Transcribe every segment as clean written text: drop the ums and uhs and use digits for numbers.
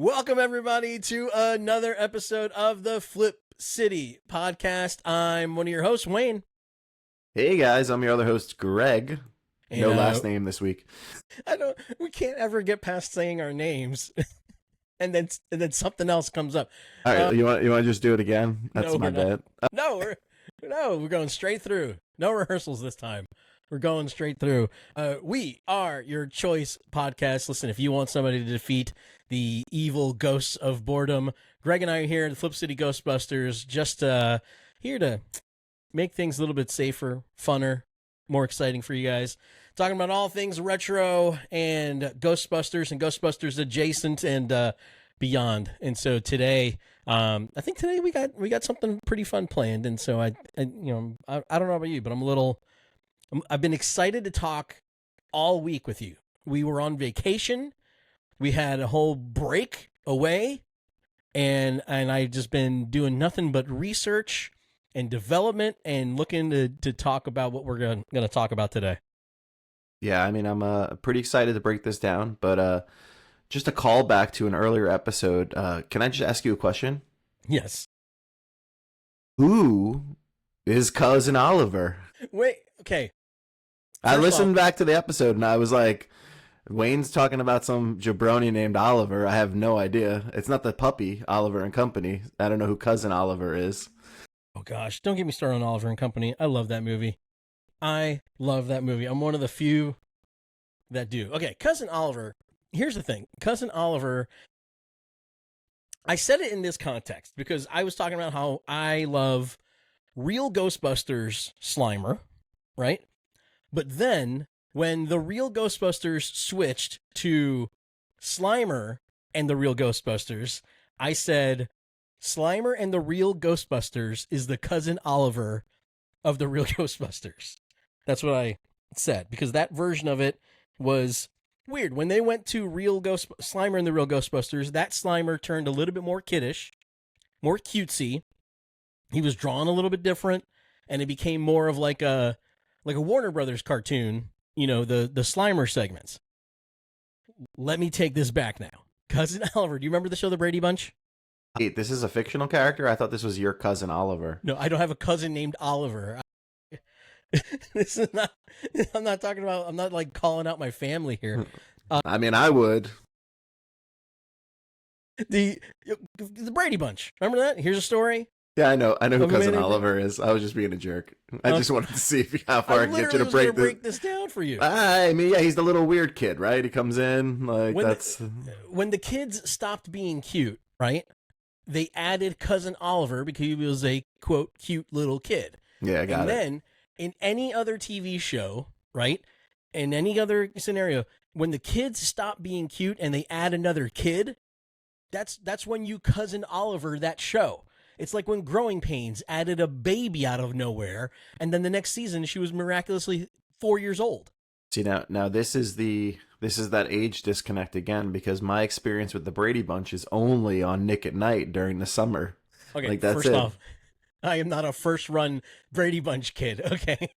Welcome, everybody, to another episode of the Flip City podcast. I'm one of your hosts, Wayne. Hey, guys. I'm your other host, Greg. And, no last name this week. We can't ever get past saying our names, and then something else comes up. All right, you want to just do it again? That's my bad. We're going straight through. No rehearsals this time. We're going straight through. We are your choice podcast. Listen, if you want somebody to defeat the evil ghosts of boredom, Greg and I are here at the Flip City Ghostbusters, just here to make things a little bit safer, funner, more exciting for you guys. Talking about all things retro and Ghostbusters and Ghostbusters adjacent and beyond. And so today, I think today we got something pretty fun planned. And so I don't know about you, but I've been excited to talk all week with you. We were on vacation. We had a whole break away, and I've just been doing nothing but research and development and looking to talk about what we're going to talk about today. Yeah, I mean, I'm pretty excited to break this down, but just a call back to an earlier episode. Can I just ask you a question? Yes. Who is Cousin Oliver? Wait, okay. I listened back to the episode, and I was like, Wayne's talking about some jabroni named Oliver. I have no idea. It's not the puppy, Oliver and Company. I don't know who Cousin Oliver is. Oh, gosh. Don't get me started on Oliver and Company. I love that movie. I'm one of the few that do. Okay, Cousin Oliver. Here's the thing. Cousin Oliver, I said it in this context because I was talking about how I love real Ghostbusters Slimer, right? But then, when the real Ghostbusters switched to Slimer and the real Ghostbusters, I said, Slimer and the real Ghostbusters is the Cousin Oliver of the real Ghostbusters. That's what I said, because that version of it was weird. When they went to Slimer and the real Ghostbusters, that Slimer turned a little bit more kiddish, more cutesy. He was drawn a little bit different, and it became more of like a Warner Brothers cartoon, the Slimer segments. Let me take this back now. Cousin Oliver, do you remember the show The Brady Bunch? Wait, this is a fictional character? I thought this was your cousin Oliver. No, I don't have a cousin named Oliver. I'm not like calling out my family here. I mean, I would. The Brady Bunch. Remember that? Here's a story. Yeah, I know who Cousin Oliver is. I was just being a jerk. I just wanted to see how far I can get you to break this down for you. I mean, yeah, he's the little weird kid, right? He comes in like when the kids stopped being cute, right? They added Cousin Oliver because he was a quote cute little kid. Yeah, I got it. And then in any other TV show, right? In any other scenario, when the kids stop being cute and they add another kid, that's when you Cousin Oliver that show. It's like when Growing Pains added a baby out of nowhere, and then the next season she was miraculously 4 years old. See, now this is that age disconnect again, because my experience with the Brady Bunch is only on Nick at Night during the summer. Okay, like, that's first it. off, I am not a first run Brady Bunch kid. Okay,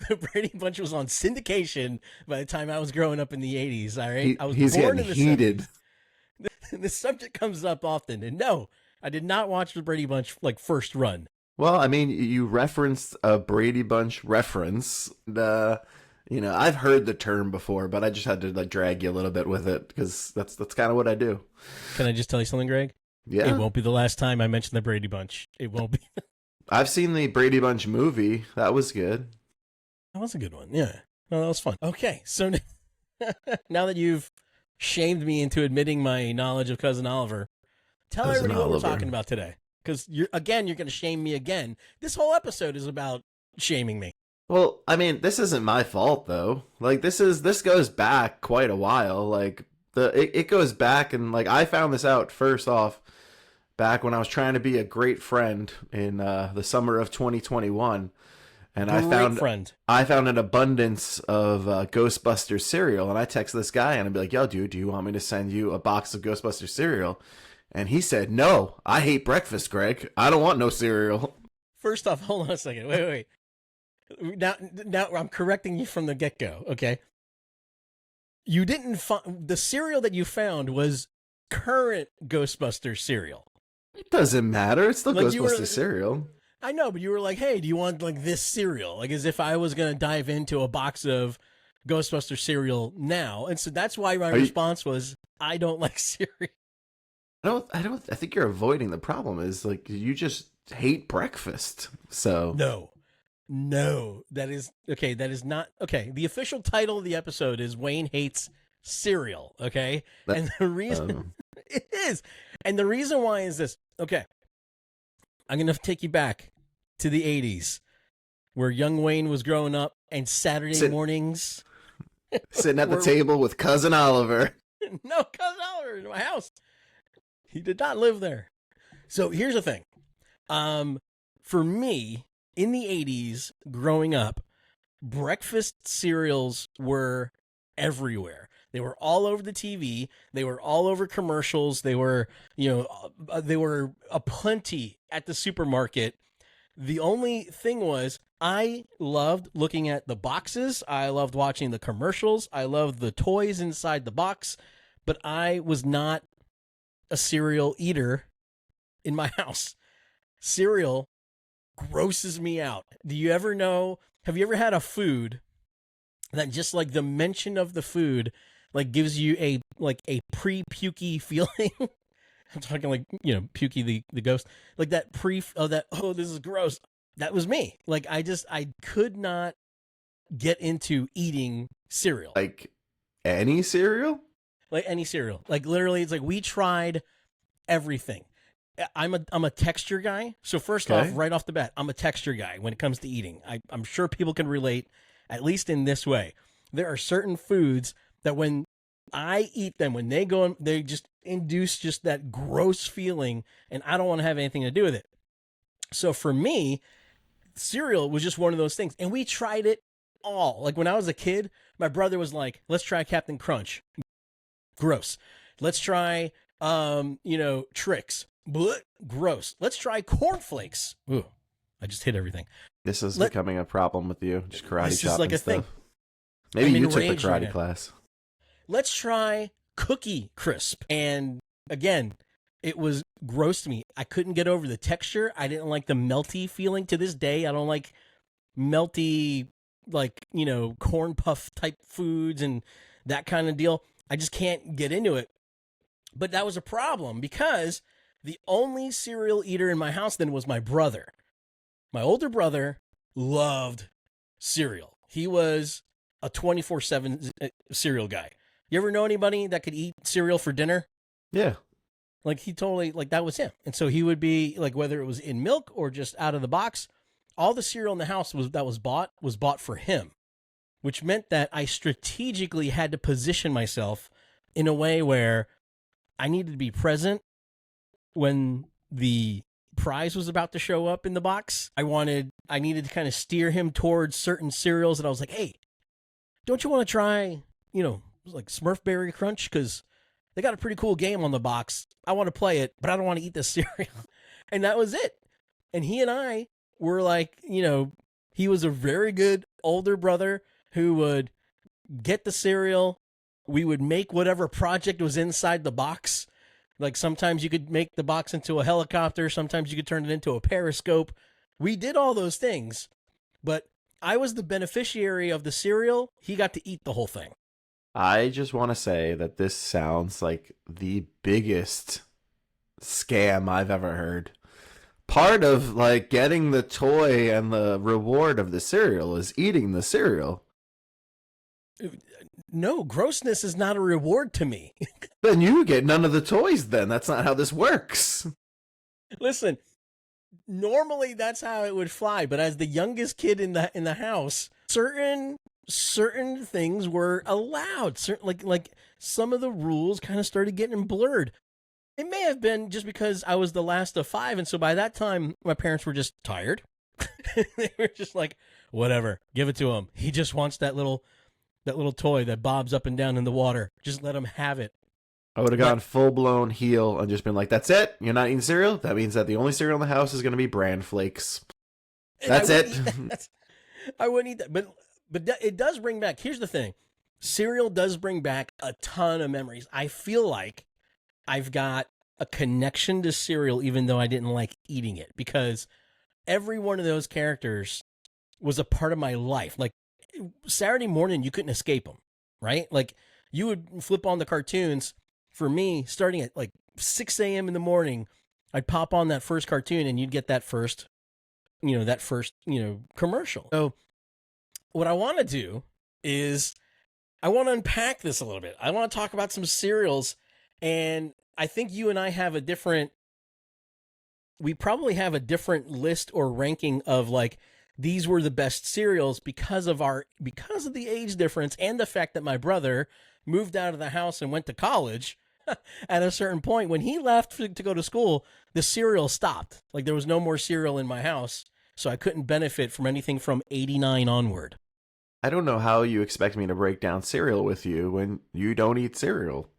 the Brady Bunch was on syndication by the time I was growing up in the 80s. All right, I was born in the heated. 70s. The subject comes up often, and no, I did not watch the Brady Bunch like first run. Well, I mean, you referenced a Brady Bunch reference. I've heard the term before, but I just had to like drag you a little bit with it because that's kind of what I do. Can I just tell you something, Greg? Yeah. It won't be the last time I mention the Brady Bunch. It won't be. I've seen the Brady Bunch movie. That was good. That was a good one. Yeah. No, that was fun. Okay, so now that you've shamed me into admitting my knowledge of Cousin Oliver, tell everybody what we're talking about today. Because you're going to shame me again. This whole episode is about shaming me. Well, I mean, this isn't my fault though. Like this goes back quite a while. Like it goes back, and like I found this out first off back when I was trying to be a great friend in the summer of 2021. And I found an abundance of Ghostbusters cereal, and I text this guy and I'd be like, "Yo, dude, do you want me to send you a box of Ghostbusters cereal?" And he said, "No, I hate breakfast, Greg. I don't want no cereal." First off, hold on a second. Wait. Now I'm correcting you from the get-go, okay? You didn't find the cereal that you found was current Ghostbusters cereal. It doesn't matter. It's still Like, Ghostbusters cereal. I know, but you were like, hey, do you want like this cereal? Like as if I was going to dive into a box of Ghostbusters cereal now. And so that's why my response was, I don't like cereal. I think you're avoiding the problem is like, you just hate breakfast. So no, that is okay. That is not okay. The official title of the episode is Wayne Hates Cereal. Okay. And the reason it is, and the reason why is this. Okay. I'm going to take you back to the 80s where young Wayne was growing up and Saturday mornings. Sitting at the table with Cousin Oliver. No, Cousin Oliver in my house. He did not live there. So here's the thing. For me, in the 80s, growing up, breakfast cereals were everywhere. They were all over the TV. They were all over commercials. They were, they were aplenty at the supermarket. The only thing was I loved looking at the boxes. I loved watching the commercials. I loved the toys inside the box, but I was not a cereal eater in my house. Cereal grosses me out. Do you ever know? Have you ever had a food that just like the mention of the food like gives you a pre-pukey feeling? I'm talking like, Pukey the ghost, like that this is gross. That was me. Like I could not get into eating cereal. Like any cereal? Like any cereal. Like literally it's like we tried everything. I'm a texture guy. So first off, right off the bat, I'm a texture guy when it comes to eating. I'm sure people can relate, at least in this way. There are certain foods that when I eat them, when they go in, they just induce just that gross feeling, and I don't want to have anything to do with it. So for me, cereal was just one of those things. And we tried it all. Like when I was a kid, my brother was like, let's try Captain Crunch. Gross. Let's try, Trix. Blech, gross. Let's try cornflakes. Ooh, I just hit everything. This is becoming a problem with you. Just karate this chopping is like a stuff. thing. Maybe you took the karate class. Let's try Cookie Crisp. And again, it was gross to me. I couldn't get over the texture. I didn't like the melty feeling. To this day, I don't like melty, corn puff type foods and that kind of deal. I just can't get into it. But that was a problem because the only cereal eater in my house then was my brother. My older brother loved cereal. He was a 24/7 cereal guy. You ever know anybody that could eat cereal for dinner? Yeah. Like he totally, that was him. And so he would be like, whether it was in milk or just out of the box, all the cereal in the house was bought for him, which meant that I strategically had to position myself in a way where I needed to be present when the prize was about to show up in the box. I needed to kind of steer him towards certain cereals that I was like, hey, don't you want to try, like Smurfberry Crunch? Because they got a pretty cool game on the box. I want to play it, but I don't want to eat this cereal. And that was it. And he and I were like, he was a very good older brother who would get the cereal. We would make whatever project was inside the box. Like sometimes you could make the box into a helicopter. Sometimes you could turn it into a periscope. We did all those things, but I was the beneficiary of the cereal. He got to eat the whole thing. I just want to say that this sounds like the biggest scam I've ever heard. Part of getting the toy and the reward of the cereal is eating the cereal. No, grossness is not a reward to me. Then you get none of the toys then. That's not how this works. Listen, normally that's how it would fly, but as the youngest kid in the house, certain things were allowed. Certain like some of the rules kind of started getting blurred. It may have been just because I was the last of 5, and so by that time my parents were just tired. They were just like, whatever, give it to him. He just wants that little toy that bobs up and down in the water. Just let him have it. I would have gone full-blown heel and just been like, that's it? You're not eating cereal? That means that the only cereal in the house is going to be Bran Flakes. That's it. I wouldn't eat that. But it does bring back, here's the thing. Cereal does bring back a ton of memories. I feel like I've got a connection to cereal, even though I didn't like eating it, because every one of those characters was a part of my life. Like Saturday morning, you couldn't escape them, right? Like you would flip on the cartoons. For me, starting at like 6 a.m. in the morning, I'd pop on that first cartoon and you'd get that first, commercial. So what I want to do is I want to unpack this a little bit. I want to talk about some cereals, and I think you and I have we probably have a different list or ranking of like, these were the best cereals because of the age difference and the fact that my brother moved out of the house and went to college. At a certain point, when he left to go to school, the cereal stopped. Like there was no more cereal in my house, so I couldn't benefit from anything from 89 onward. I don't know how you expect me to break down cereal with you when you don't eat cereal.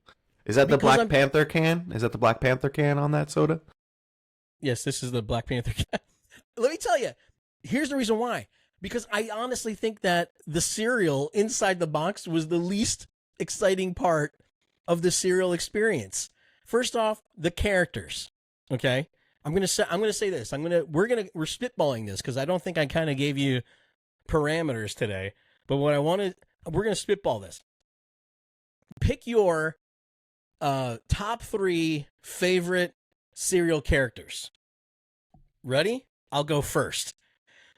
Is that the Black Panther can? Is that the Black Panther can on that soda? Yes, this is the Black Panther can. Let me tell you, here's the reason why. Because I honestly think that the cereal inside the box was the least exciting part of the cereal experience. First off, the characters. Okay, I'm gonna say this. We're spitballing this because I don't think I kind of gave you parameters today. But we're gonna spitball this. Pick your top 3 favorite cereal characters. Ready? I'll go first.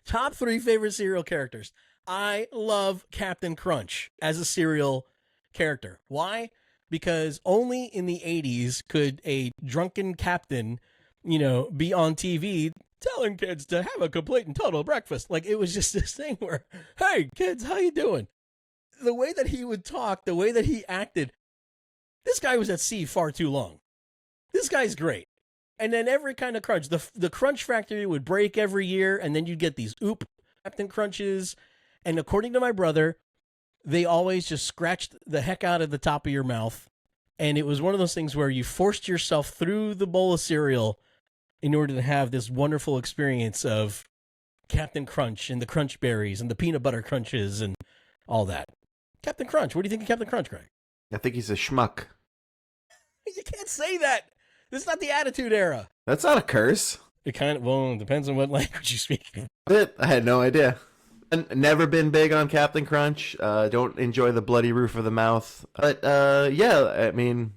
Top 3 favorite cereal characters. I love Captain Crunch as a cereal character. Why? Because only in the 80s could a drunken captain, be on TV telling kids to have a complete and total breakfast. Like it was just this thing where, hey kids, how you doing? The way that he would talk, the way that he acted, this guy was at sea far too long. This guy's great. And then every kind of crunch, the crunch factory would break every year, and then you'd get these Captain Crunches. And according to my brother, they always just scratched the heck out of the top of your mouth. And it was one of those things where you forced yourself through the bowl of cereal in order to have this wonderful experience of Captain Crunch and the Crunch Berries and the peanut butter crunches and all that. Captain Crunch, what do you think of Captain Crunch, Greg? I think he's a schmuck. You can't say that. This is not the Attitude Era. That's not a curse. It depends on what language you speak. I had no idea. Never been big on Captain Crunch. Don't enjoy the bloody roof of the mouth. But yeah, I mean,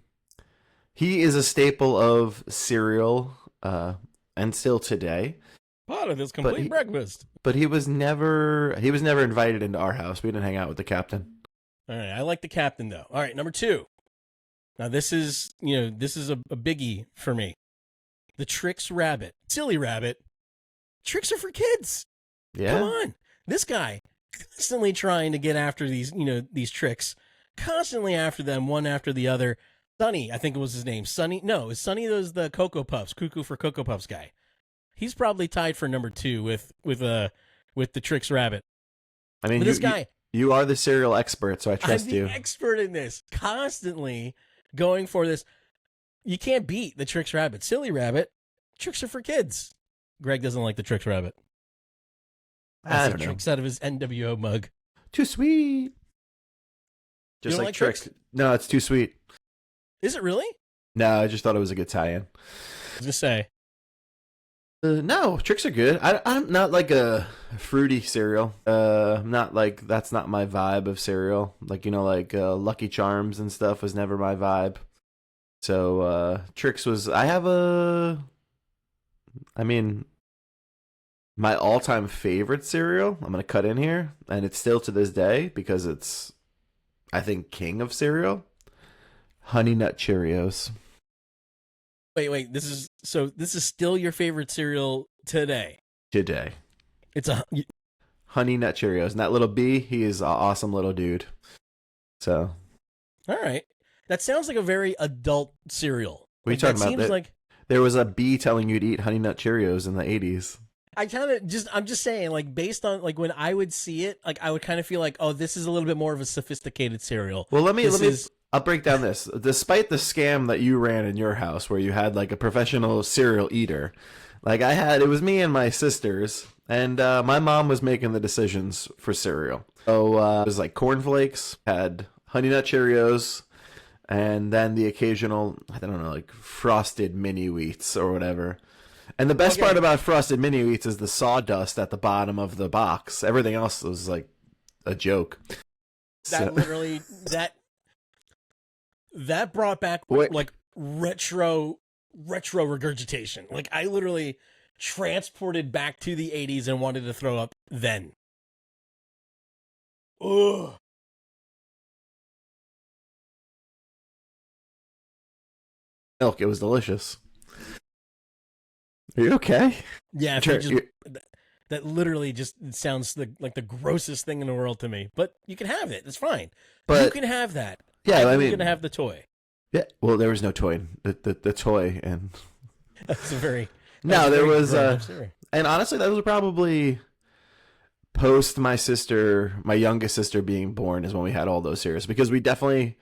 he is a staple of cereal, and still today. Part of this complete breakfast. But he was never invited into our house. We didn't hang out with the captain. All right, I like the captain though. All right, number 2. Now this is a biggie for me. The Trix Rabbit, Silly Rabbit. Tricks are for kids. Yeah. Come on. This guy constantly trying to get after these tricks, constantly after them, one after the other. Sonny, I think it was his name. Sonny, no, is Sonny the Cocoa Puffs, Cuckoo for Cocoa Puffs guy. He's probably tied for number 2 with the Trix Rabbit. I mean, this guy, you are the cereal expert, so I trust you. I'm the expert in this. Constantly going for this. You can't beat the Trix Rabbit. Silly Rabbit. Tricks are for kids. Greg doesn't like the Trix Rabbit. I don't know. Tricks out of his NWO mug. Too sweet. Just like Trix. No, it's too sweet. Is it really? No, I just thought it was a good tie-in. I was going to say. No, Trix are good. I'm not like a fruity cereal. Not like, that's not my vibe of cereal. Like, Lucky Charms and stuff was never my vibe. So, Trix was, my all-time favorite cereal, I'm going to cut in here, and it's still to this day because it's, I think, king of cereal. Honey Nut Cheerios. Wait, this is still your favorite cereal today? Today. It's Honey Nut Cheerios. And that little bee, he is an awesome little dude. So. All right. That sounds like a very adult cereal. What are you talking about? There was a bee telling you to eat Honey Nut Cheerios in the 80s. I'm just saying, like, based on, like, when I would see it, like, I would kind of feel like, oh, this is a little bit more of a sophisticated cereal. Well, I'll break down this. Despite the scam that you ran in your house where you had, like, a professional cereal eater, like, it was me and my sisters, and my mom was making the decisions for cereal. So it was like cornflakes, had Honey Nut Cheerios, and then the occasional, I don't know, like frosted mini wheats or whatever. And the best part about frosted mini wheats is the sawdust at the bottom of the box. Everything else was like a joke. That literally that brought back like retro regurgitation. Like I literally transported back to the 80s and wanted to throw up then. Ugh. Milk, it was delicious. Are you okay? Yeah, that literally just sounds like the grossest thing in the world to me. But you can have it. It's fine. But you can have that. Yeah, I mean, you're gonna have the toy. Yeah, well, there was no toy. The toy and that's a very no, there was and honestly, that was probably post my youngest sister being born is when we had all those cereals, because we definitely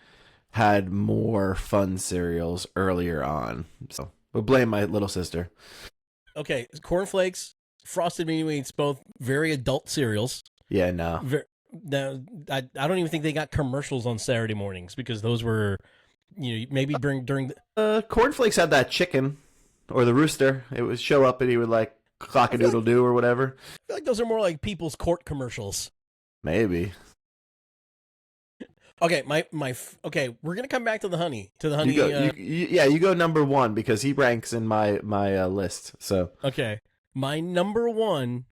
had more fun cereals earlier on. So we'll blame my little sister. Okay, cornflakes, frosted mini wheats, both very adult cereals. Yeah, no. I don't even think they got commercials on Saturday mornings, because those were, maybe during the cornflakes had that chicken or the rooster. It would show up and he would like cock-a-doodle-doo or whatever. I feel like those are more like People's Court commercials. Maybe. Okay, okay, we're gonna come back to the honey. You go number one, because he ranks in my list. So okay, my number one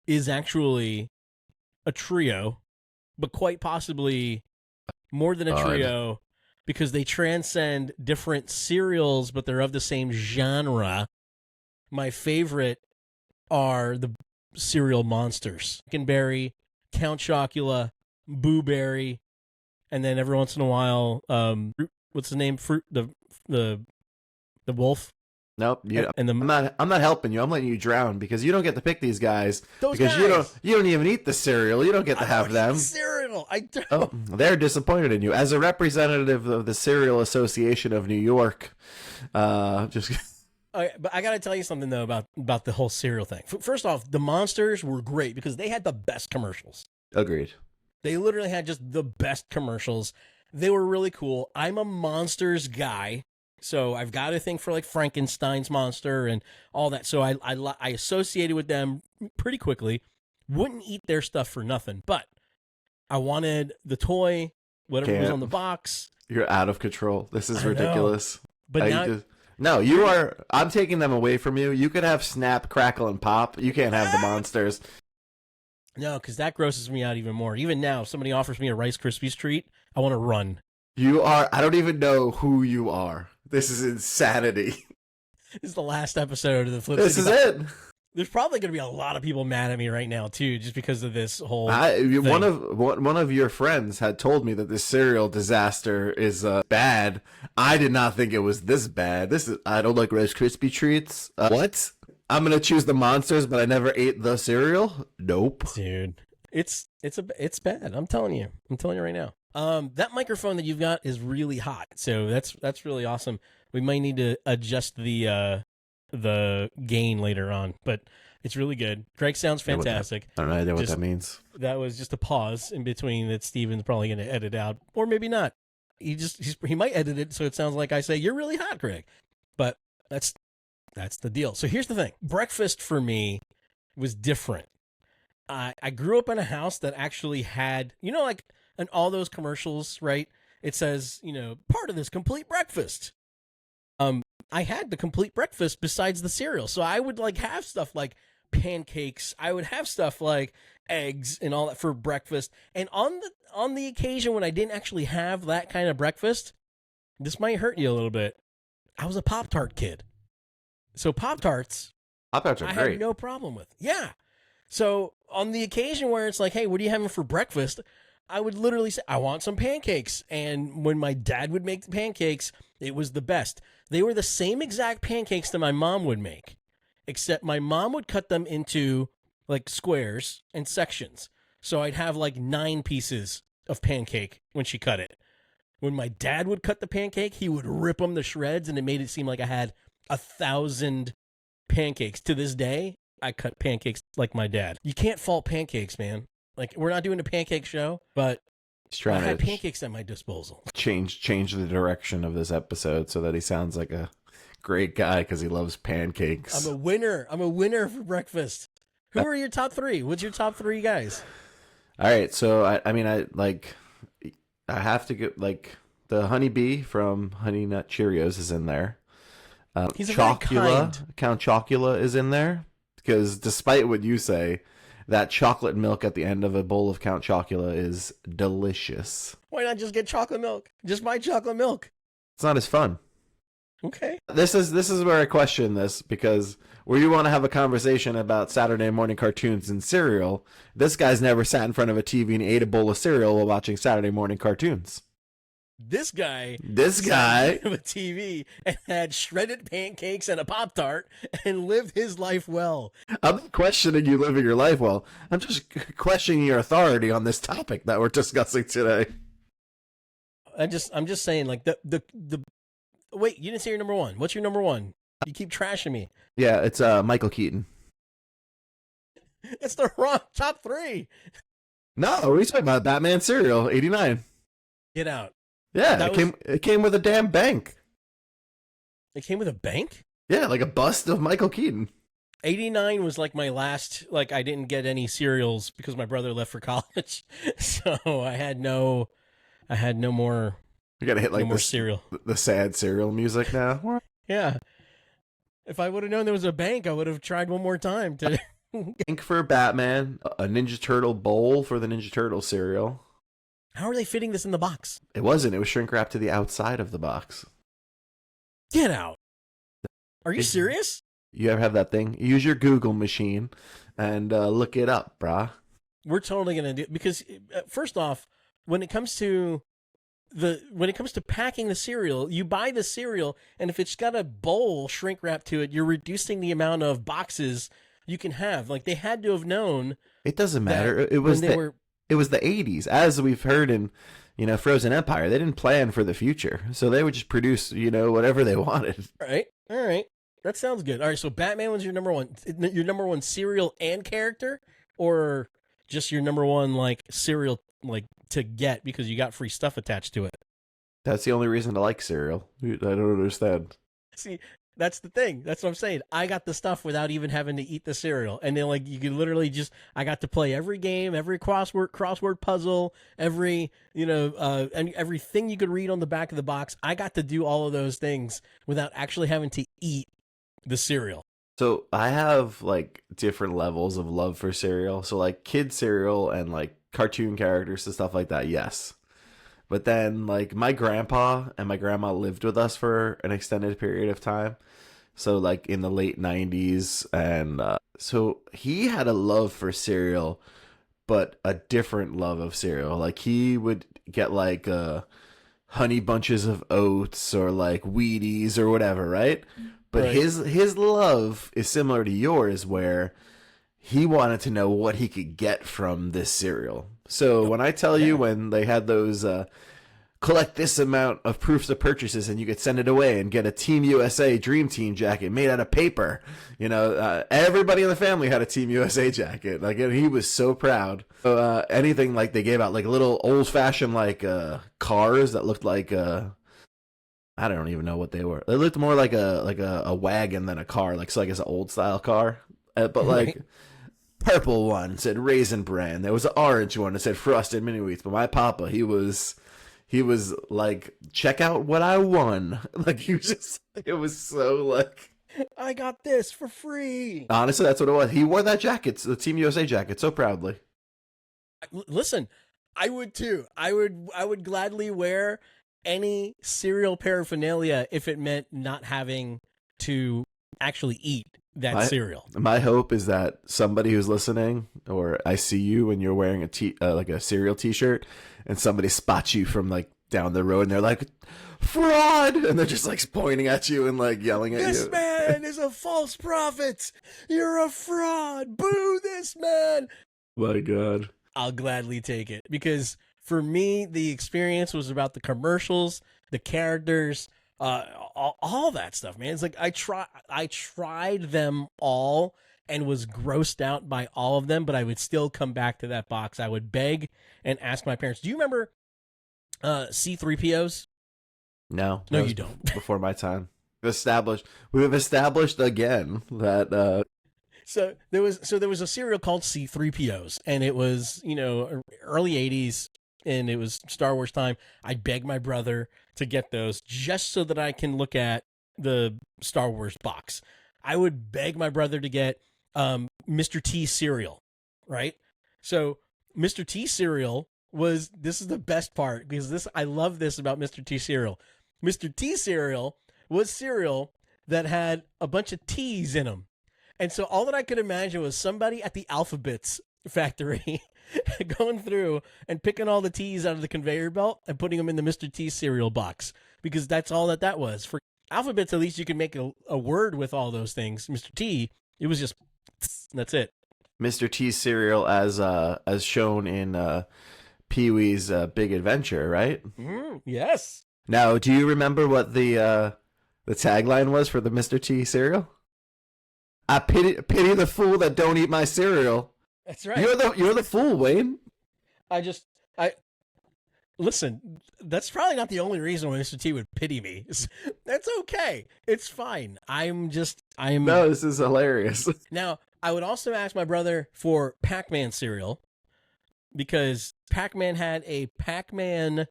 is actually a trio, but quite possibly more than a trio, because they transcend different cereals, but they're of the same genre. My favorite are the cereal monsters: Berry, Count Chocula, Boo Berry. And then every once in a while, what's the name? Fruit, the wolf. Nope. I'm not helping you. I'm letting you drown, because you don't get to pick these guys. Those guys. You don't even eat the cereal. You don't get to have them. Cereal. I don't. Oh, they're disappointed in you. As a representative of the Cereal Association of New York, just. Okay, but I got to tell you something though about the whole cereal thing. First off, the monsters were great because they had the best commercials. Agreed. They literally had just the best commercials. They were really cool. I'm a monsters guy, so I've got a thing for like Frankenstein's monster and all that. So I associated with them pretty quickly. Wouldn't eat their stuff for nothing, but I wanted the toy, whatever was on the box. You're out of control. This is ridiculous. But no, you are. I'm taking them away from you. You could have Snap, Crackle, and Pop. You can't have the monsters. No, because that grosses me out even more. Even now, if somebody offers me a Rice Krispies treat, I want to run. You are. I don't even know who you are. This is insanity. This is the last episode of the Flip City. This is it. There's probably going to be a lot of people mad at me right now too, just because of this whole. thing. One of your friends had told me that this cereal disaster is bad. I did not think it was this bad. I don't like Rice Krispie treats. What? I'm gonna choose the monsters, but I never ate the cereal. Nope, dude. It's bad. I'm telling you right now. That microphone that you've got is really hot, so that's really awesome. We might need to adjust the gain later on, but it's really good. Greg sounds fantastic. I don't know idea what that means. That was just a pause in between that Steven's probably going to edit out, or maybe not. He might edit it so it sounds like I say you're really hot, Greg. But that's the deal. So here's the thing. Breakfast for me was different. I grew up in a house that actually had, like in all those commercials, right? It says, part of this complete breakfast. I had the complete breakfast besides the cereal. So I would like have stuff like pancakes. I would have stuff like eggs and all that for breakfast. And on the occasion when I didn't actually have that kind of breakfast, this might hurt you a little bit. I was a Pop-Tart kid. So Pop-Tarts are great. I had no problem with. Yeah. So on the occasion where it's like, hey, what are you having for breakfast? I would literally say, I want some pancakes. And when my dad would make the pancakes, it was the best. They were the same exact pancakes that my mom would make, except my mom would cut them into like squares and sections. So I'd have like 9 pieces of pancake when she cut it. When my dad would cut the pancake, he would rip them to shreds, and it made it seem like I had 1,000 pancakes. To this day, I cut pancakes like my dad. You can't fault pancakes, man. Like, we're not doing a pancake show, but He's I trying had to pancakes at my disposal. change the direction of this episode so that he sounds like a great guy because he loves pancakes. I'm a winner. I'm a winner for breakfast. Who are your top three? What's your top three guys? All right, so I have to get like the honeybee from Honey Nut Cheerios is in there. He's a very kind. Count Chocula is in there because despite what you say, that chocolate milk at the end of a bowl of Count Chocula is delicious. Why not just get chocolate milk? Just buy chocolate milk. It's not as fun. Okay. This is where I question this because where you want to have a conversation about Saturday morning cartoons and cereal, this guy's never sat in front of a TV and ate a bowl of cereal while watching Saturday morning cartoons. This guy Sat in front of a TV and had shredded pancakes and a Pop-Tart and lived his life well. I'm not questioning you living your life well. I'm just questioning your authority on this topic that we're discussing today. I'm just saying, like the wait, you didn't say your number one. What's your number one? You keep trashing me. Yeah, it's Michael Keaton. It's the wrong top three. No, he's talking about Batman cereal, 89. Get out. Yeah, it came with a damn bank. It came with a bank? Yeah, like a bust of Michael Keaton. 89 was like my last, like I didn't get any cereals because my brother left for college. So I had no more. You gotta hit like more cereal. The sad cereal music now. Yeah. If I would have known there was a bank, I would have tried one more time to. Bank for Batman, a Ninja Turtle bowl for the Ninja Turtle cereal. How are they fitting this in the box? It wasn't. It was shrink wrapped to the outside of the box. Get out. Are you serious? You ever have that thing? Use your Google machine and look it up, brah. We're totally going to do, because first off, when it comes to packing the cereal, you buy the cereal, and if it's got a bowl shrink wrapped to it, you're reducing the amount of boxes you can have. Like, they had to have known. It doesn't matter. It was the 80s, as we've heard in, Frozen Empire. They didn't plan for the future, so they would just produce, whatever they wanted. All right. That sounds good. All right, so Batman was your number one. Your number one cereal and character, or just your number one like cereal like to get because you got free stuff attached to it? That's the only reason to like cereal. I don't understand. See, that's the thing. That's what I'm saying. I got the stuff without even having to eat the cereal. And then like you could literally I got to play every game, every crossword puzzle, every, and everything you could read on the back of the box. I got to do all of those things without actually having to eat the cereal. So I have like different levels of love for cereal. So like kid cereal and like cartoon characters and stuff like that. Yes. But then, like, my grandpa and my grandma lived with us for an extended period of time. So, like, in the late 90s. And so he had a love for cereal, but a different love of cereal. Like, he would get, like, honey bunches of oats or, like, Wheaties or whatever, right? But right. his love is similar to yours, where he wanted to know what he could get from this cereal. So when I tell you when they had those collect this amount of proofs of purchases and you could send it away and get a Team USA Dream Team jacket made out of paper, everybody in the family had a Team USA jacket. Like, and he was so proud. Anything like they gave out like little old fashioned like cars that looked like I don't even know what they were. They looked more like a wagon than a car, like an old style car, but like. Right. Purple one said Raisin Bran. There was an orange one that said Frosted Mini Wheats. But my papa, he was like, check out what I won. Like, it was so like, I got this for free. Honestly, that's what it was. He wore that jacket, the Team USA jacket, so proudly. Listen, I would too. I would gladly wear any cereal paraphernalia if it meant not having to actually eat that cereal. My hope is that somebody who's listening, or I see you when you're wearing like a cereal t-shirt, and somebody spots you from like down the road and they're like, fraud, and they're just like pointing at you and like yelling at you. This man is a false prophet. You're a fraud. Boo this man. My God. I'll gladly take it, because for me, the experience was about the commercials, the characters, all that stuff, man. It's like I tried them all and was grossed out by all of them, but I would still come back to that box. I would beg and ask my parents. Do you remember C3POs? No, No, that you was don't. before my time. We've established again that So there was a cereal called C3POs, and it was, early 80s, and it was Star Wars time. I begged my brother to get those just so that I can look at the Star Wars box. I would beg my brother to get Mr. T cereal, right? So Mr. T cereal this is the best part, because I love this about Mr. T cereal. Mr. T cereal was cereal that had a bunch of T's in them. And so all that I could imagine was somebody at the Alphabets factory going through and picking all the T's out of the conveyor belt and putting them in the Mr. T cereal box, because that's all that was. For Alphabets, at least you can make a word with all those things. Mr. T, it was just, that's it. Mr. T cereal as shown in Pee-wee's Big Adventure, right? Yes. Now, do you remember what the tagline was for the Mr. T cereal? I pity the fool that don't eat my cereal. That's right. You're the fool, Wayne. Listen, that's probably not the only reason why Mr. T would pity me. That's okay. It's fine. No, this is hilarious. Now, I would also ask my brother for Pac-Man cereal, because Pac-Man had a Pac-Man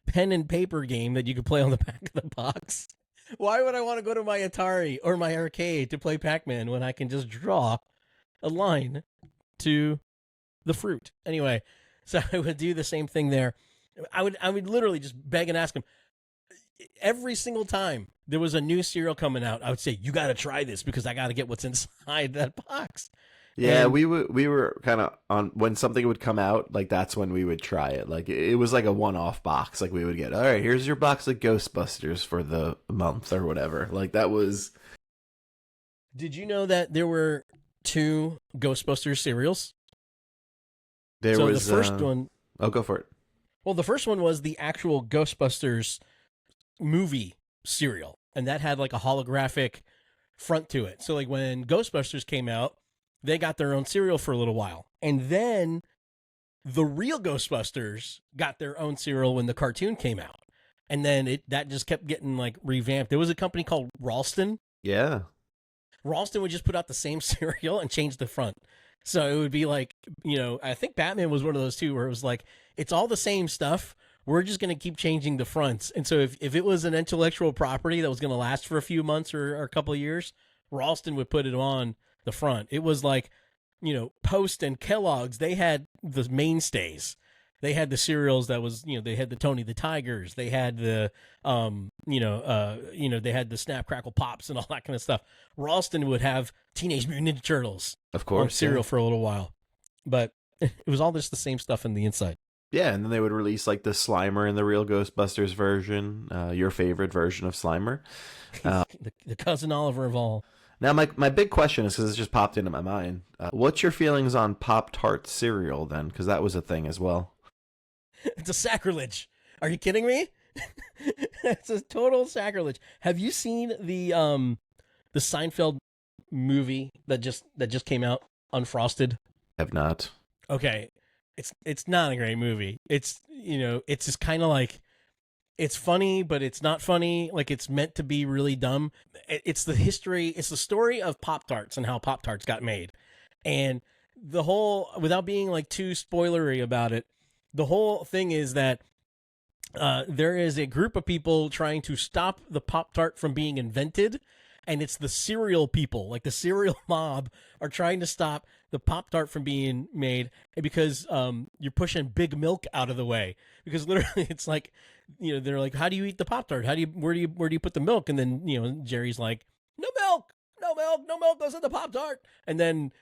pen and paper game that you could play on the back of the box. Why would I want to go to my Atari or my arcade to play Pac-Man when I can just draw a line to the fruit? Anyway, so I would do the same thing there. I would literally just beg and ask him. Every single time there was a new cereal coming out, I would say, "You got to try this, because I got to get what's inside that box." Yeah, we were kind of on when something would come out, like that's when we would try it. Like it was like a one-off box. Like we would get, all right, here's your box of Ghostbusters for the month or whatever. Like that was. Did you know that there were 2 Ghostbusters cereals? The first one. Oh, go for it. Well, the first one was the actual Ghostbusters movie cereal, and that had like a holographic front to it. So like when Ghostbusters came out, they got their own cereal for a little while. And then the real Ghostbusters got their own cereal when the cartoon came out. And then that just kept getting like revamped. There was a company called Ralston. Yeah. Ralston would just put out the same cereal and change the front. So it would be like, I think Batman was one of those too, where it was like, it's all the same stuff. We're just going to keep changing the fronts. And so if it was an intellectual property that was going to last for a few months or a couple of years, Ralston would put it on the front. It was like, Post and Kellogg's, they had the mainstays. They had the cereals that was, they had the Tony the Tigers. They had the, they had the Snap Crackle Pops and all that kind of stuff. Ralston would have Teenage Mutant Ninja Turtles, of course, cereal for a little while, but it was all just the same stuff in the inside. Yeah, and then they would release like the Slimer and the real Ghostbusters version, your favorite version of Slimer, the cousin Oliver of all. Now, my big question is, because it just popped into my mind, what's your feelings on Pop-Tart cereal then? Because that was a thing as well. It's a sacrilege. Are you kidding me? It's a total sacrilege. Have you seen the Seinfeld movie that just came out, Unfrosted? Have not. Okay, it's not a great movie. It's it's just kind of like, it's funny, but it's not funny. Like, it's meant to be really dumb. It's the story of Pop-Tarts and how Pop-Tarts got made. And the whole, without being like too spoilery about it, the whole thing is that there is a group of people trying to stop the Pop-Tart from being invented. And it's the cereal people, like the cereal mob, are trying to stop the Pop-Tart from being made, because you're pushing Big Milk out of the way. Because literally, it's like, they're like, how do you eat the Pop-Tart? Where do you put the milk? And then, Jerry's like, no milk goes in the Pop-Tart. And then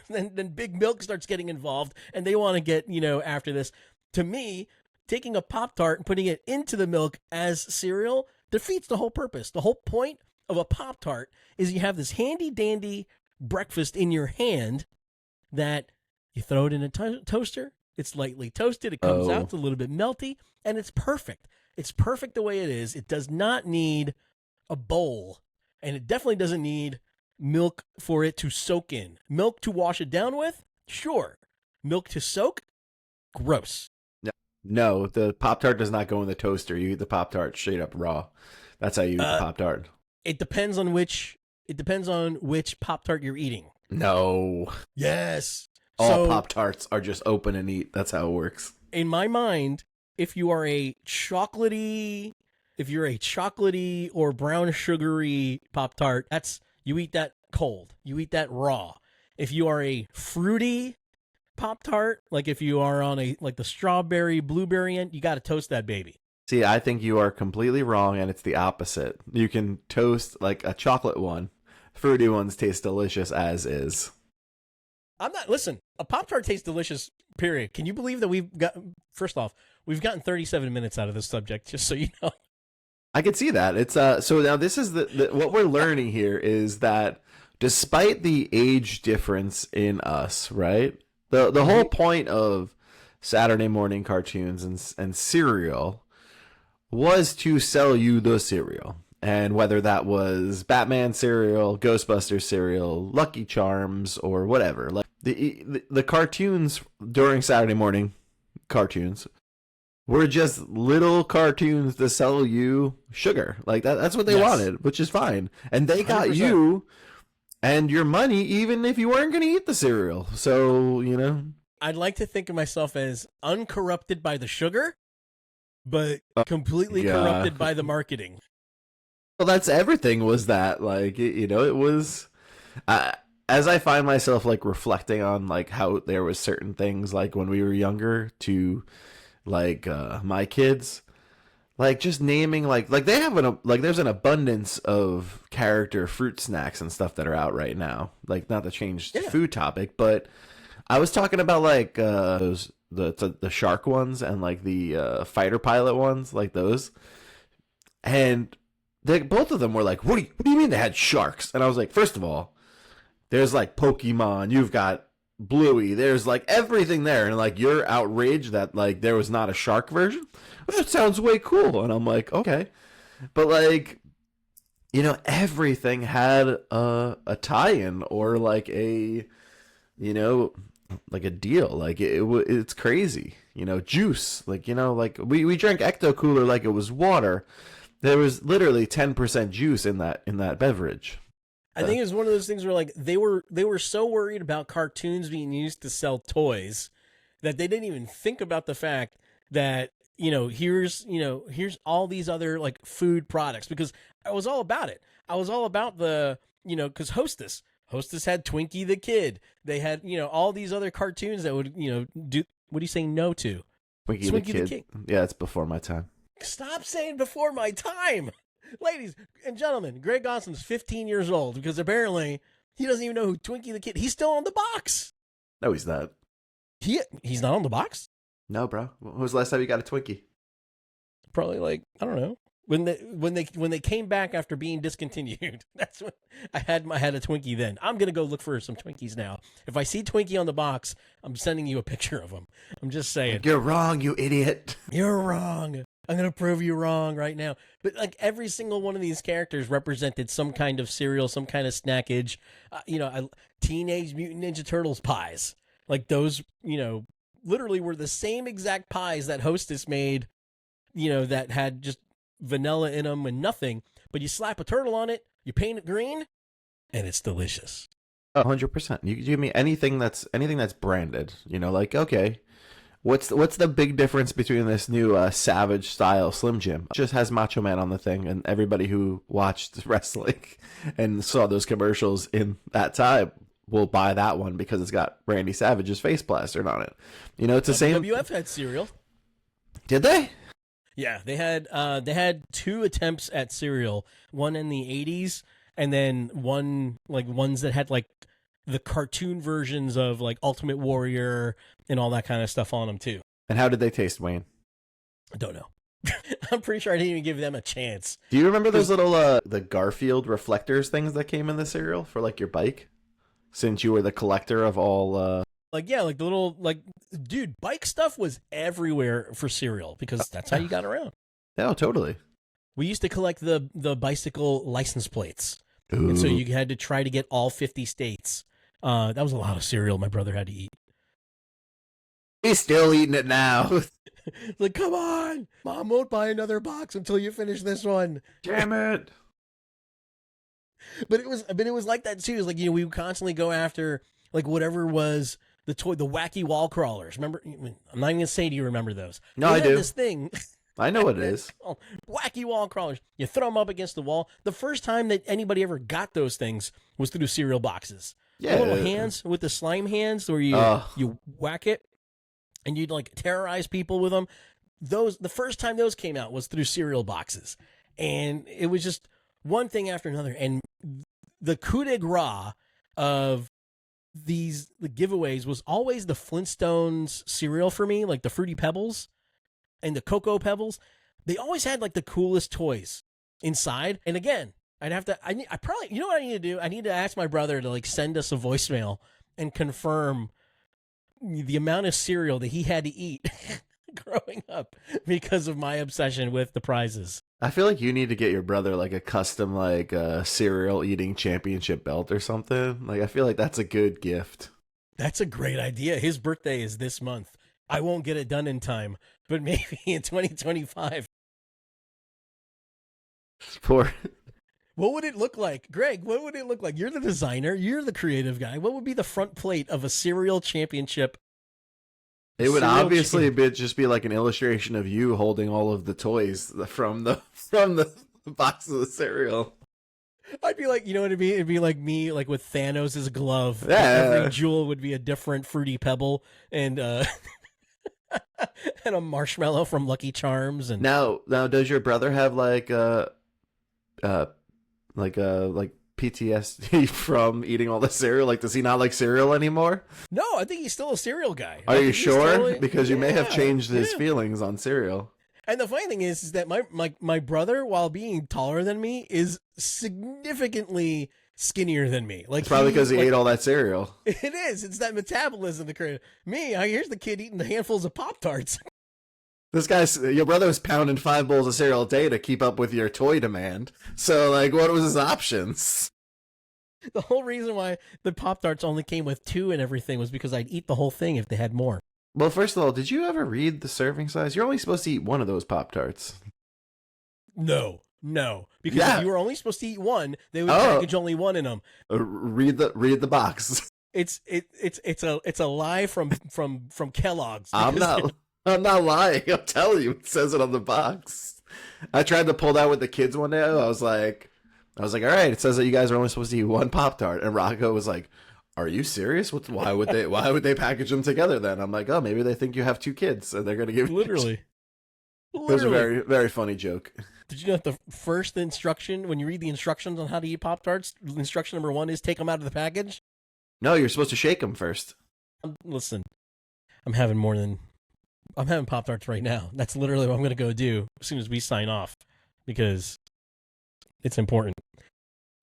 then Big Milk starts getting involved, and they want to get, after this. To me, taking a Pop-Tart and putting it into the milk as cereal defeats the whole purpose. The whole point of a Pop-Tart is you have this handy-dandy breakfast in your hand that you throw it in a toaster. It's lightly toasted. It comes out. It's a little bit melty, and it's perfect. It's perfect the way it is. It does not need a bowl, and it definitely doesn't need milk for it to soak in. Milk to wash it down with? Sure. Milk to soak? Gross. No, the Pop-Tart does not go in the toaster. You eat the Pop-Tart straight up raw. That's how you eat the Pop-Tart. It depends on which Pop-Tart you're eating. No. Yes. All Pop-Tarts are just open and eat. That's how it works. In my mind, if you're a chocolatey or brown sugary Pop-Tart, you eat that cold. You eat that raw. If you are a fruity Pop-Tart, like if you are on the strawberry, blueberry end, you got to toast that baby. See, I think you are completely wrong, and it's the opposite. You can toast like a chocolate one. Fruity ones taste delicious as is. Listen, a Pop-Tart tastes delicious, period. Can you believe that first off, we've gotten 37 minutes out of this subject, just so you know. I can see that. It's so now this is the what we're learning here is that despite the age difference in us, right? The whole point of Saturday morning cartoons and cereal was to sell you the cereal. And whether that was Batman cereal, Ghostbusters cereal, Lucky Charms, or whatever. Like the cartoons during Saturday morning cartoons were just little cartoons to sell you sugar. Like that's what they wanted, which is fine. And they got 100%. You and your money even if you weren't going to eat the cereal. So, you know. I'd like to think of myself as uncorrupted by the sugar, but completely corrupted by the marketing. Well, that's everything was that. Like, it was... as I find myself, like, reflecting on, like, how there was certain things, like, when we were younger to, like, my kids... Like, just naming, like they have there's an abundance of character fruit snacks and stuff that are out right now. Like, not to change the food topic, but I was talking about, like, those, the shark ones and, like, the fighter pilot ones, like those. And both of them were like, what do you mean they had sharks? And I was like, first of all, there's, like, Pokemon, you've got Bluey, there's, like, everything there. And, like, you're outraged that, like, there was not a shark version? That sounds way cool. And I'm like, okay. But, like, you know, everything had a tie-in or, like, a, you know, like a deal. Like, it's crazy. You know, juice. Like, you know, like, we drank Ecto Cooler like it was water. There was literally 10% juice in that beverage. I think it was one of those things where, like, they were so worried about cartoons being used to sell toys that they didn't even think about the fact that, here's all these other, like, food products, because I was all about it. I was all about the, because Hostess had Twinkie the Kid. They had, all these other cartoons that would, do, what are you saying no to? Twinkie the Kid. Yeah, it's before my time. Stop saying before my time. Ladies and gentlemen, Greg Gosling's 15 years old because apparently he doesn't even know who Twinkie the Kid. He's still on the box. No, he's not. He's not on the box? No, bro. When was the last time you got a Twinkie? Probably, like, I don't know. When they came back after being discontinued. That's when I had a Twinkie then. I'm going to go look for some Twinkies now. If I see Twinkie on the box, I'm sending you a picture of them. I'm just saying. You're wrong, you idiot. You're wrong. I'm going to prove you wrong right now. But, like, every single one of these characters represented some kind of cereal, some kind of snackage. Teenage Mutant Ninja Turtles pies. Like, those, literally were the same exact pies that Hostess made, that had just vanilla in them and nothing. But you slap a turtle on it, you paint it green, and it's delicious. 100%. You give me anything that's branded. Like, okay. What's the big difference between this new Savage style Slim Jim? It just has Macho Man on the thing, and everybody who watched wrestling and saw those commercials in that time will buy that one because it's got Randy Savage's face plastered on it. It's the same. WWF had cereal. Did they? Yeah, they had two attempts at cereal, one in the 80s and then one, like, ones that had, like, the cartoon versions of, like, Ultimate Warrior and all that kind of stuff on them too. And how did they taste, Wayne? I don't know. I'm pretty sure I didn't even give them a chance. Do you remember those little the Garfield reflectors things that came in the cereal for, like, your bike? Since you were the collector of all like, yeah, like the little, like, dude, bike stuff was everywhere for cereal because that's how you got around. Oh, totally. We used to collect the bicycle license plates. Ooh. And so you had to try to get all 50 states. That was a lot of cereal my brother had to eat. He's still eating it now. Like, come on, Mom won't buy another box until you finish this one. Damn it. But it was like that too. It was like, we would constantly go after like whatever was the wacky wall crawlers. Remember? I'm not even gonna say, do you remember those? No, I do. This thing. I know what it is. Wacky wall crawlers. You throw them up against the wall. The first time that anybody ever got those things was through cereal boxes. Yeah. The little hands with the slime hands where you whack it and you'd like terrorize people with them. The first time those came out was through cereal boxes. And it was just one thing after another. And the coup de grace of the giveaways was always the Flintstones cereal for me, like the Fruity Pebbles and the Cocoa Pebbles. They always had like the coolest toys inside. And again, I probably, you know what I need to do? I need to ask my brother to like send us a voicemail and confirm the amount of cereal that he had to eat growing up because of my obsession with the prizes. I feel like you need to get your brother like a custom like cereal eating championship belt or something. Like I feel like that's a good gift. That's a great idea. His birthday is this month. I won't get it done in time, but maybe in 2025. What would it look like? Greg, what would it look like? You're the designer. You're the creative guy. What would be the front plate of a cereal championship? It would obviously just be like an illustration of you holding all of the toys from the box of the cereal. I'd be like, you know what it'd be? It'd be like me, like with Thanos' glove. Yeah. Every jewel would be a different Fruity Pebble and and a marshmallow from Lucky Charms. And now, does your brother have like PTSD from eating all the cereal? Like, does he not like cereal anymore? No, I think he's still a cereal guy. Are you sure? Because you may have changed his feelings on cereal. And the funny thing is that my brother, while being taller than me, is significantly skinnier than me. Like, it's probably because he ate all that cereal. It is. It's that metabolism that created me. Here's the kid eating the handfuls of Pop-Tarts. Your brother was pounding 5 bowls of cereal a day to keep up with your toy demand. So, like, what was his options? The whole reason why the Pop-Tarts only came with 2 and everything was because I'd eat the whole thing if they had more. Well, first of all, did you ever read the serving size? You're only supposed to eat 1 of those Pop-Tarts. No. Because if you were only supposed to eat 1, they would package only 1 in them. Read the box. It's a lie from Kellogg's. I'm not lying. I'm telling you, it says it on the box. I tried to pull that with the kids one day. I was like, all right, it says that you guys are only supposed to eat 1 Pop-Tart. And Rocco was like, are you serious? Why would they package them together then? I'm like, oh, maybe they think you have 2 kids and they're going to give you literally. It was a very, very funny joke. Did you know that the first instruction, when you read the instructions on how to eat Pop-Tarts, instruction number 1 is take them out of the package? No, you're supposed to shake them first. Listen, I'm having Pop-Tarts right now. That's literally what I'm going to go do as soon as we sign off because it's important.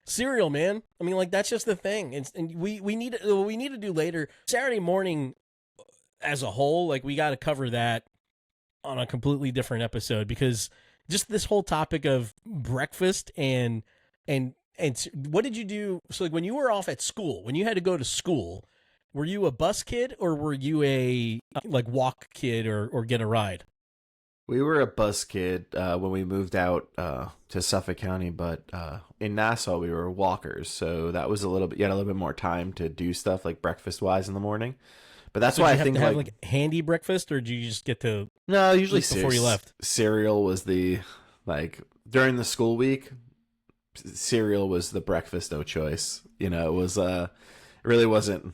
Cereal, man. I mean, like, that's just the thing. And we need to do later. Saturday morning as a whole, like, we got to cover that on a completely different episode because just this whole topic of breakfast and what did you do? So, like, when you were off at school, when you had to go to school, were you a bus kid or were you a like walk kid or get a ride? We were a bus kid when we moved out to Suffolk County, but in Nassau we were walkers, so that was you had a little bit more time to do stuff like breakfast wise in the morning. But that's why I think have like handy breakfast, or do you just get to usually before you left? Cereal was the during the school week. Cereal was the breakfast of choice. It was it really wasn't.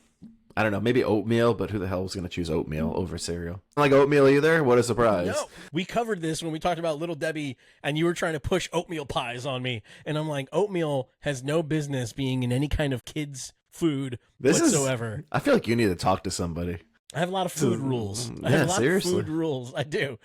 I don't know, maybe oatmeal, but who the hell was going to choose oatmeal over cereal? Like oatmeal either? What a surprise. No, we covered this when we talked about Little Debbie, and you were trying to push oatmeal pies on me. And I'm like, oatmeal has no business being in any kind of kids' food whatsoever. I feel like you need to talk to somebody. I have a lot of food rules. Yeah, I have a lot seriously. of food rules. I do.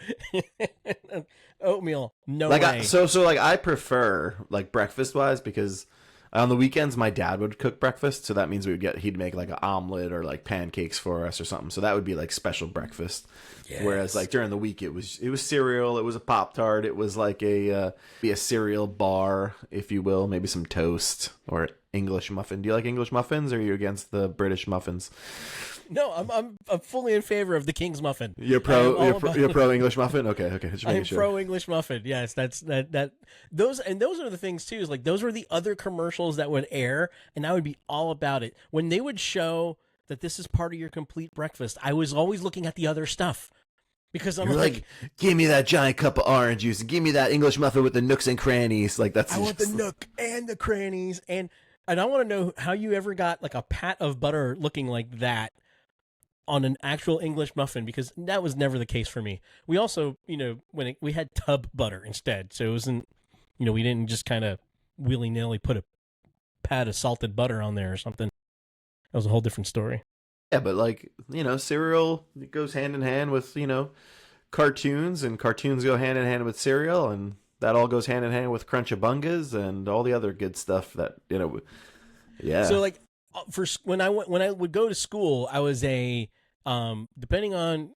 Oatmeal, no way. So I prefer like breakfast wise because on the weekends my dad would cook breakfast, so that means he'd make like an omelet or like pancakes for us or something. So that would be like special breakfast. Yes. Whereas like during the week it was cereal, it was a Pop-Tart, it was like be a cereal bar, if you will, maybe some toast or English muffin. Do you like English muffins, or are you against the British muffins? No, I'm fully in favor of the King's muffin. You're pro English muffin. Okay. Just I am making sure. pro English muffin. Yes, that's that. Those are the things too. Is like those were the other commercials that would air, and I would be all about it when they would show that this is part of your complete breakfast. I was always looking at the other stuff because I'm like, give me that giant cup of orange juice, and give me that English muffin with the nooks and crannies. Like that's I want the nook and the crannies, and I want to know how you ever got like a pat of butter looking like that on an actual English muffin, because that was never the case for me. We also, we had tub butter instead, so it wasn't, we didn't just kind of willy-nilly put a pat of salted butter on there or something. That was a whole different story. Yeah, but like, cereal, it goes hand in hand with, cartoons, and cartoons go hand in hand with cereal, and that all goes hand in hand with Crunch-A-Bungas and all the other good stuff that, yeah. So like, when I would go to school, I was depending on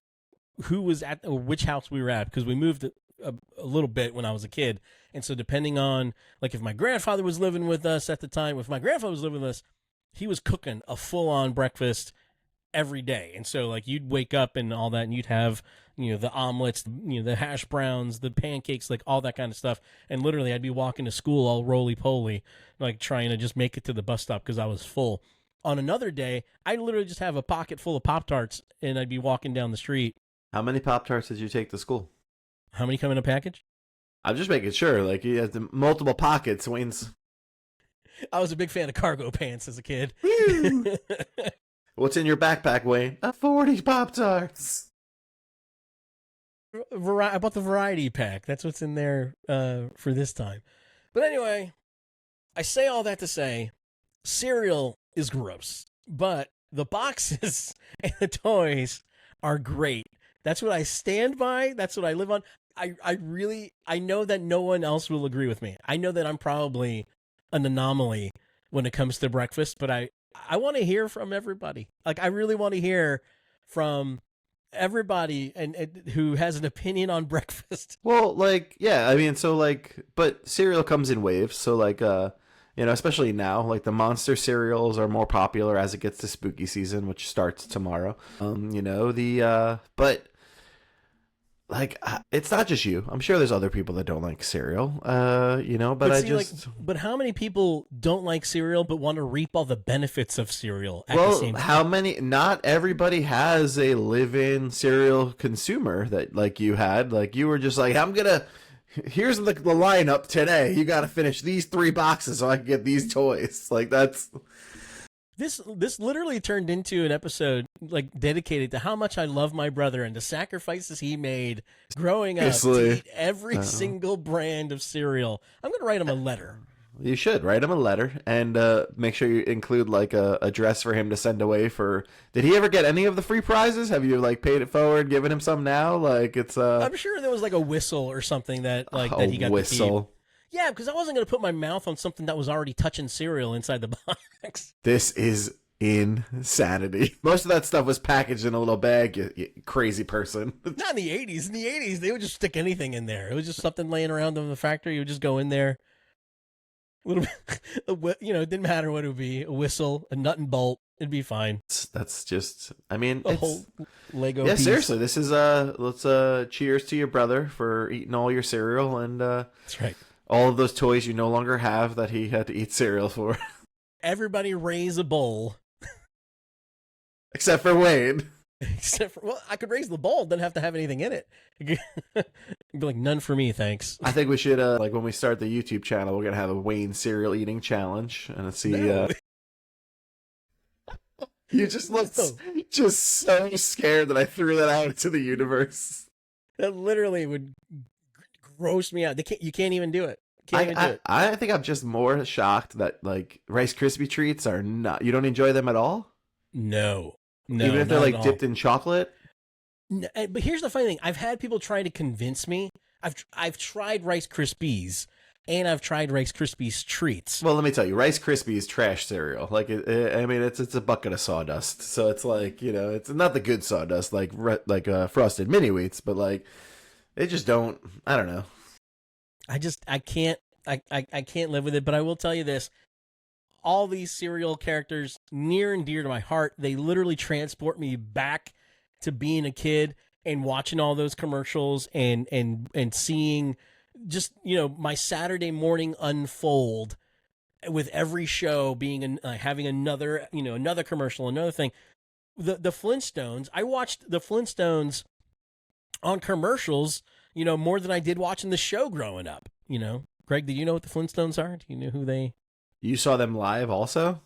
who was at or which house we were at, because we moved a little bit when I was a kid, and so depending on like if my grandfather was living with us at the time, if my grandfather was living with us, he was cooking a full-on breakfast every day, and so like you'd wake up and all that, and you'd have the omelets, the hash browns, the pancakes, like all that kind of stuff, and literally I'd be walking to school all roly-poly, like trying to just make it to the bus stop because I was full. On another day, I'd literally just have a pocket full of Pop-Tarts, and I'd be walking down the street. How many Pop-Tarts did you take to school? How many come in a package? I'm just making sure. Like, you have the multiple pockets, Wayne's. I was a big fan of cargo pants as a kid. What's in your backpack, Wayne? 40 Pop-Tarts. I bought the variety pack. That's what's in there for this time. But anyway, I say all that to say, cereal is gross, but the boxes and the toys are great. That's what I stand by. That's what I live on. I know that no one else will agree with me. I know that I'm probably an anomaly when it comes to breakfast, but I want to hear from everybody. Like, I really want to hear from everybody and who has an opinion on breakfast. Well, like, yeah, I mean, so like, but cereal comes in waves. So like, especially now, like the monster cereals are more popular as it gets to spooky season, which starts tomorrow. But like, it's not just you. I'm sure there's other people that don't like cereal, but how many people don't like cereal but want to reap all the benefits of cereal at the same time? How many? Not everybody has a live-in cereal consumer that like you had. Like, you were just like, here's the lineup today. You got to finish these 3 boxes so I can get these toys. Like, that's... This literally turned into an episode like dedicated to how much I love my brother and the sacrifices he made growing up to eat every single brand of cereal. I'm going to write him a letter. You should write him a letter and make sure you include like a address for him to send away for. Did he ever get any of the free prizes? Have you like paid it forward, given him some now? Like, it's I'm sure there was like a whistle or something that he got whistle. To keep. Yeah, because I wasn't going to put my mouth on something that was already touching cereal inside the box. This is insanity. Most of that stuff was packaged in a little bag, you crazy person. Not in the 80s. In the 80s, they would just stick anything in there. It was just something laying around in the factory. You would just go in there. A little bit, it didn't matter what it would be. A whistle, a nut and bolt. It'd be fine. That's just, I mean, a whole Lego piece. Seriously, this is, let's cheers to your brother for eating all your cereal. And that's right. All of those toys you no longer have that he had to eat cereal for. Everybody raise a bowl. Except for Wayne. I could raise the bowl, didn't have to have anything in it. It'd be like, none for me, thanks. I think we should, like, when we start the YouTube channel, we're going to have a Wayne cereal eating challenge. And see, you just looked just so scared that I threw that out into the universe. That literally would gross me out. You can't even do it. I think I'm just more shocked that like Rice Krispie treats are not. You don't enjoy them at all? No, even if they're like dipped in chocolate. No, but here's the funny thing: I've had people try to convince me. I've tried Rice Krispies and I've tried Rice Krispies treats. Well, let me tell you, Rice Krispies trash cereal. Like, I mean, it's a bucket of sawdust. So it's like, it's not the good sawdust like Frosted Mini Wheats, but like. They just don't. I don't know. I can't live with it. But I will tell you this: all these cereal characters near and dear to my heart. They literally transport me back to being a kid and watching all those commercials and seeing just, my Saturday morning unfold with every show being having another, another commercial, another thing. The Flintstones, I watched the Flintstones on commercials, more than I did watching the show growing up. Greg, do you know what the Flintstones are? Do you know who they? You saw them live also?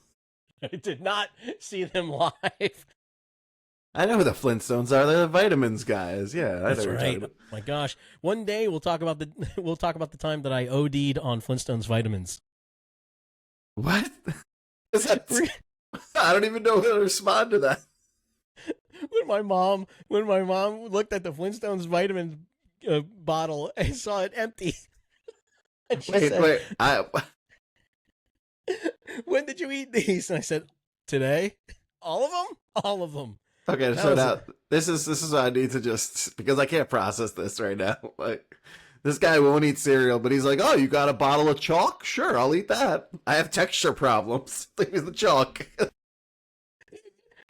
I did not see them live. I know who the Flintstones are. They're the vitamins guys. Yeah, that's right. Oh my gosh, one day we'll talk about the time that I OD'd on Flintstones vitamins. What? I don't even know how to respond to that. When my mom looked at the Flintstones vitamins bottle and saw it empty, and she said, when did you eat these? And I said, today. All of them? All of them. Okay, so now this is what I need to just, because I can't process this right now. Like, this guy won't eat cereal, but he's like, oh, you got a bottle of chalk? Sure, I'll eat that. I have texture problems. Leave me the chalk.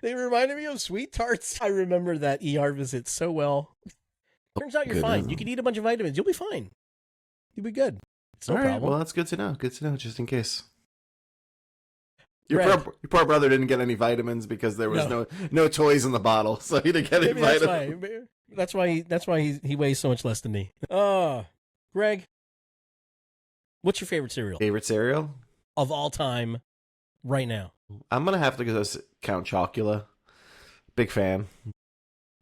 They reminded me of Sweet Tarts. I remember that ER visit so well. Turns out you're fine. You can eat a bunch of vitamins. You'll be fine. You'll be good. It's no problem. Well, that's good to know. Good to know, just in case. Your poor brother didn't get any vitamins because there was no toys in the bottle, so he didn't get any vitamins. That's why he weighs so much less than me. Greg, what's your favorite cereal? Favorite cereal of all time, right now? I'm gonna have to go count Chocula. Big fan.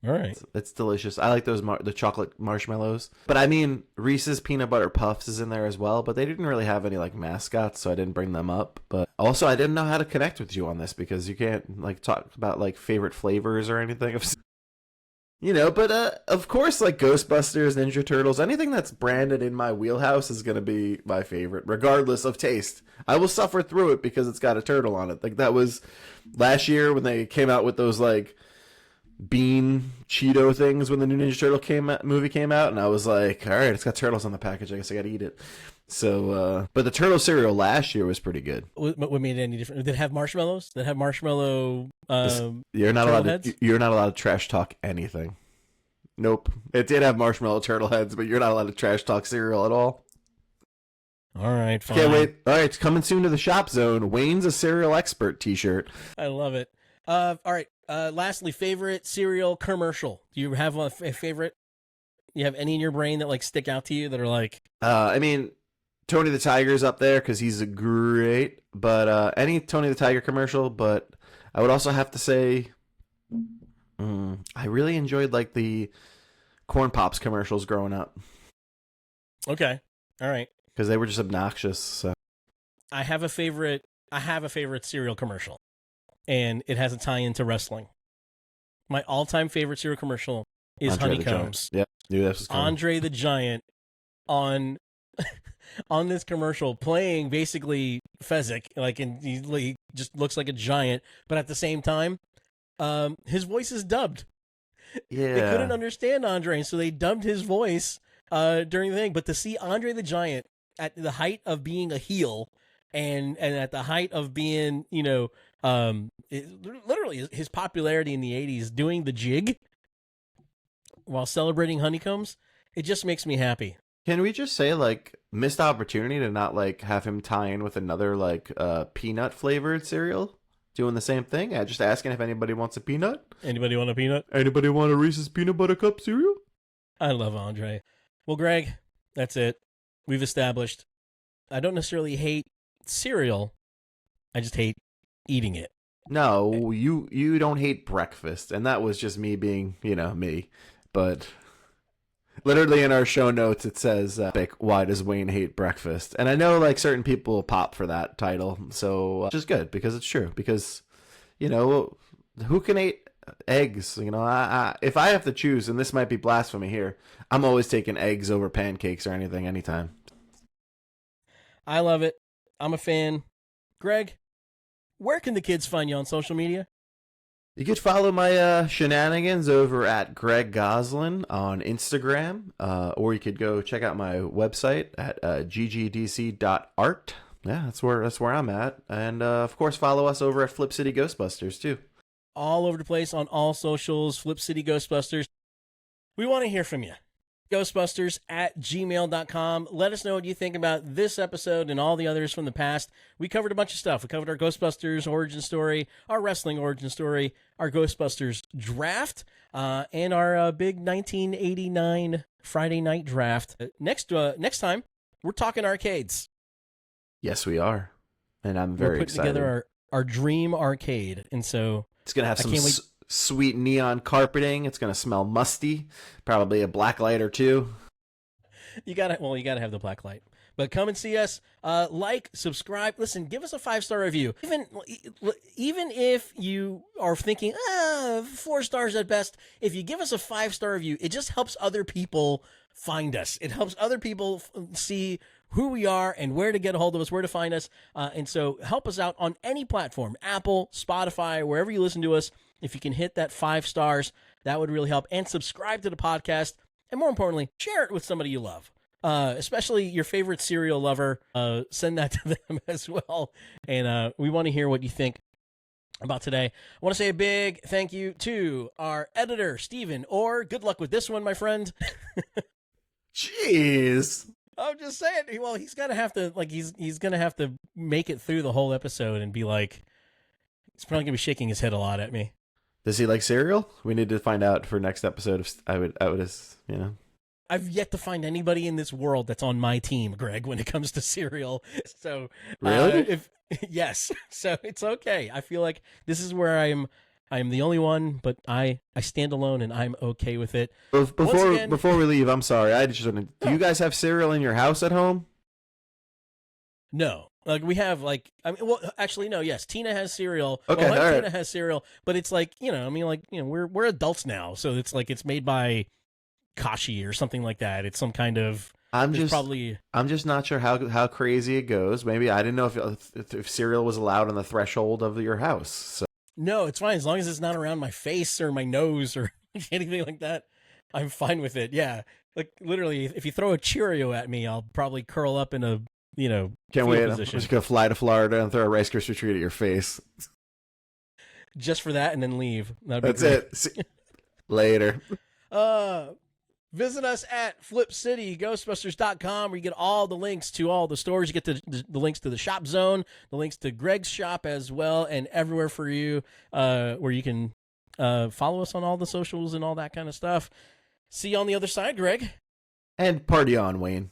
All right, it's delicious. I like those the chocolate marshmallows. But I mean, Reese's Peanut Butter Puffs is in there as well. But they didn't really have any like mascots, so I didn't bring them up. But also, I didn't know how to connect with you on this because you can't like talk about like favorite flavors or anything. But of course, like Ghostbusters, Ninja Turtles, anything that's branded in my wheelhouse is gonna be my favorite, regardless of taste. I will suffer through it because it's got a turtle on it. Like that was last year when they came out with those like bean Cheeto things when the new Ninja Turtle movie came out, and I was like, all right, it's got turtles on the package, I guess I gotta eat it. So but the turtle cereal last year was pretty good. What made it any different? Did it have marshmallows? Did it have marshmallow you're not allowed to trash talk anything. Nope. It did have marshmallow turtle heads, but you're not allowed to trash talk cereal at all. All right, fine. Okay, wait. All right, it's coming soon to the Shop Zone. Wayne's a cereal expert t-shirt. I love it. All right. Lastly, favorite cereal commercial. Do you have a favorite? You have any in your brain that like stick out to you that are like? I mean, Tony the Tiger's up there because he's great. But any Tony the Tiger commercial. But I would also have to say, I really enjoyed like the Corn Pops commercials growing up. Okay, all right. Because they were just obnoxious. So. I have a favorite cereal commercial. And it has a tie into wrestling. My all-time favorite cereal commercial is Andre Honeycombs. Yep, knew this was coming. Andre the Giant on this commercial playing basically Fezzik, like, and he just looks like a giant, but at the same time, his voice is dubbed. Yeah, they couldn't understand Andre, so they dubbed his voice during the thing. But to see Andre the Giant at the height of being a heel, and at the height of being, literally his popularity in the 80s doing the jig while celebrating Honeycombs, it just makes me happy. Can we just say like missed opportunity to not like have him tie in with another like peanut flavored cereal doing the same thing? Just asking if anybody wants a peanut. Anybody want a peanut? Anybody want a Reese's Peanut Butter Cup cereal? I love Andre. Well, Greg, that's it. We've established I don't necessarily hate cereal. I just hate eating it. No, you don't hate breakfast, and that was just me being, me. But literally in our show notes it says, "Why does Wayne hate breakfast?" And I know like certain people will pop for that title, so which is good because it's true. Because who can eat eggs? If I have to choose, and this might be blasphemy here, I'm always taking eggs over pancakes or anything, anytime. I love it. I'm a fan. Greg, where can the kids find you on social media? You could follow my shenanigans over at Greg Goslin on Instagram, or you could go check out my website at ggdc.art. Yeah, that's where I'm at. And of course, follow us over at Flip City Ghostbusters too. All over the place on all socials, Flip City Ghostbusters. We want to hear from you. Ghostbusters@gmail.com. Let us know what you think about this episode and all the others from the past. We covered a bunch of stuff. We covered our Ghostbusters origin story, our wrestling origin story, our Ghostbusters draft, and our big 1989 Friday night draft. Next time, we're talking arcades. Yes, we are. And I'm We're very putting excited. together our dream arcade. And so It's going to have I some can't wait. sweet neon carpeting. It's going to smell musty. Probably a black light or two. You gotta have the black light. But come and see us. Like, subscribe. Listen, give us a 5-star review. Even if you are thinking 4 stars at best, if you give us a 5-star review, it just helps other people find us. It helps other people see who we are and where to get a hold of us, where to find us. And so help us out on any platform, Apple, Spotify, wherever you listen to us. If you can hit that 5 stars, that would really help. And subscribe to the podcast. And more importantly, share it with somebody you love. Especially your favorite cereal lover. Send that to them as well. And we want to hear what you think about today. I want to say a big thank you to our editor, Steven, or good luck with this one, my friend. Jeez. I'm just saying, well, he's gonna have to he's gonna have to make it through the whole episode and be like, he's probably gonna be shaking his head a lot at me. Does he like cereal? We need to find out for next episode. I would, I've yet to find anybody in this world that's on my team, Greg, when it comes to cereal. So Really? Yes, so it's okay. I feel like this is where I am the only one, but I stand alone and I'm okay with it. Before we leave, I'm sorry. Do you guys have cereal in your house at home? No. We have actually no, yes, Tina has cereal. Okay, all right. Tina has cereal, but it's we're adults now, so it's like it's made by Kashi or something like that. It's some kind of I'm just not sure how crazy it goes. Maybe I didn't know if cereal was allowed on the threshold of your house. So. No, it's fine as long as it's not around my face or my nose or anything like that. I'm fine with it. Yeah, like literally, if you throw a Cheerio at me, I'll probably curl up in a Can't wait. position. I'm just gonna fly to Florida and throw a Rice Krispie treat at your face. Just for that, and then leave. That's it. Later. Visit us at flipcityghostbusters.com where you get all the links to all the stores. You get the links to the shop zone, the links to Greg's shop as well, and everywhere for you where you can follow us on all the socials and all that kind of stuff. See you on the other side, Greg. And party on, Wayne.